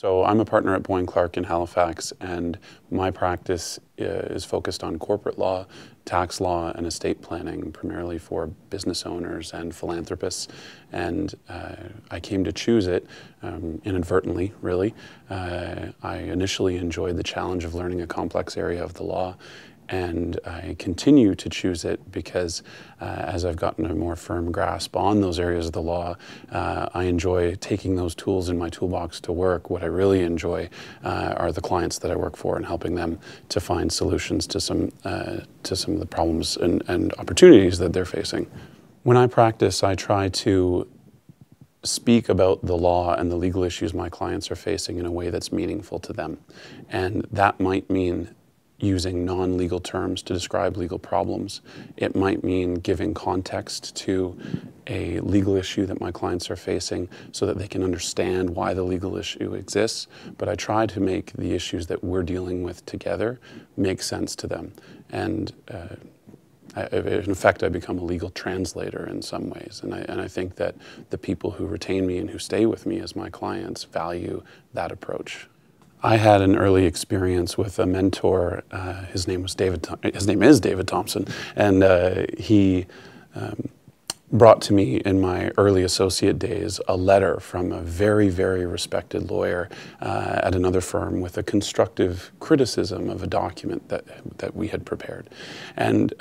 So I'm a partner at BOYNECLARKE in Halifax, and my practice is focused on corporate law, tax law, and estate planning, primarily for business owners and philanthropists. And I came to choose it inadvertently, really. I initially enjoyed the challenge of learning a complex area of the law, and I continue to choose it because as I've gotten a more firm grasp on those areas of the law, I enjoy taking those tools in my toolbox to work. What I really enjoy are the clients that I work for and helping them to find solutions to some of the problems and opportunities that they're facing. When I practice, I try to speak about the law and the legal issues my clients are facing in a way that's meaningful to them. And that might mean using non-legal terms to describe legal problems. It might mean giving context to a legal issue that my clients are facing so that they can understand why the legal issue exists. But I try to make the issues that we're dealing with together make sense to them. And in effect, I become a legal translator in some ways. And I think that the people who retain me and who stay with me as my clients value that approach. I had an early experience with a mentor. His name is David Thompson, and he brought to me in my early associate days a letter from a very, very respected lawyer at another firm with a constructive criticism of a document that we had prepared. And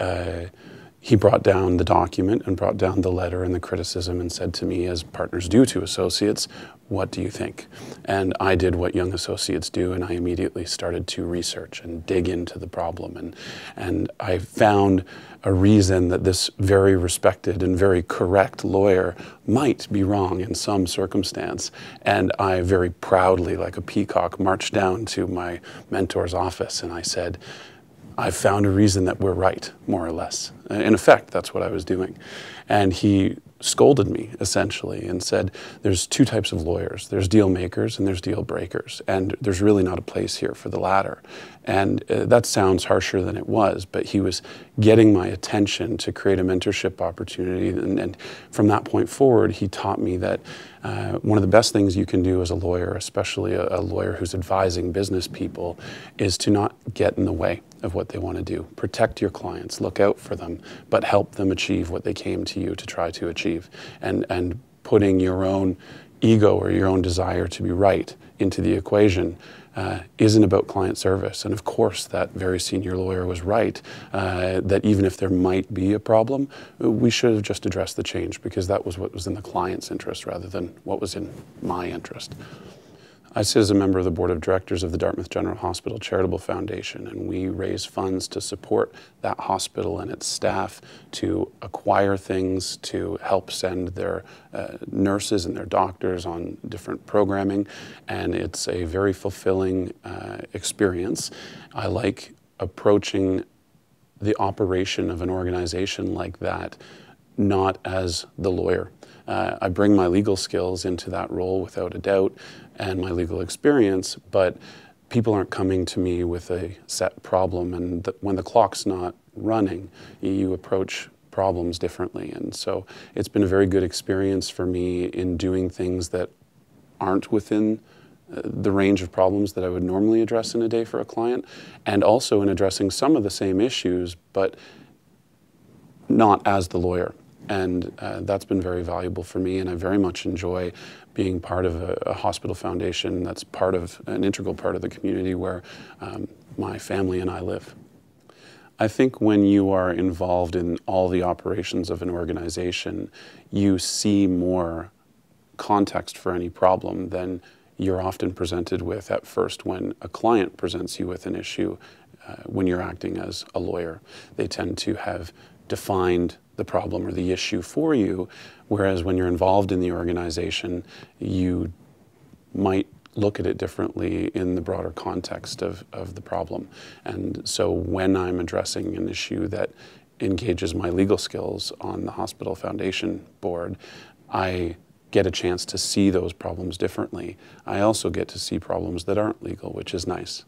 he brought down the document and brought down the letter and the criticism and said to me, as partners do to associates, "What do you think?" And I did what young associates do, and I immediately started to research and dig into the problem. And I found a reason that this very respected and very correct lawyer might be wrong in some circumstance. And I very proudly, like a peacock, marched down to my mentor's office and I said, "I found a reason that we're right, more or less." In effect, that's what I was doing. And he scolded me, essentially, and said, "There's two types of lawyers. There's deal makers and there's deal breakers. And there's really not a place here for the latter." And that sounds harsher than it was, but he was getting my attention to create a mentorship opportunity. And from that point forward, he taught me that one of the best things you can do as a lawyer, especially a lawyer who's advising business people, is to not get in the way of what they want to do. Protect your clients, look out for them, but help them achieve what they came to you to try to achieve. And putting your own ego or your own desire to be right into the equation isn't about client service. And of course, that very senior lawyer was right, that even if there might be a problem, we should have just addressed the change because that was what was in the client's interest rather than what was in my interest. I sit as a member of the board of directors of the Dartmouth General Hospital Charitable Foundation, and we raise funds to support that hospital and its staff to acquire things, to help send their nurses and their doctors on different programming, and it's a very fulfilling experience. I like approaching the operation of an organization like that not as the lawyer. I bring my legal skills into that role without a doubt and my legal experience, but people aren't coming to me with a set problem, and when the clock's not running, you approach problems differently. And so it's been a very good experience for me in doing things that aren't within the range of problems that I would normally address in a day for a client, and also in addressing some of the same issues, but not as the lawyer. And that's been very valuable for me, and I very much enjoy being part of a hospital foundation that's an integral part of the community where my family and I live. I think when you are involved in all the operations of an organization, you see more context for any problem than you're often presented with at first when a client presents you with an issue when you're acting as a lawyer. They tend to have defined the problem or the issue for you, whereas when you're involved in the organization, you might look at it differently in the broader context of the problem. And so when I'm addressing an issue that engages my legal skills on the Hospital Foundation board, I get a chance to see those problems differently. I also get to see problems that aren't legal, which is nice.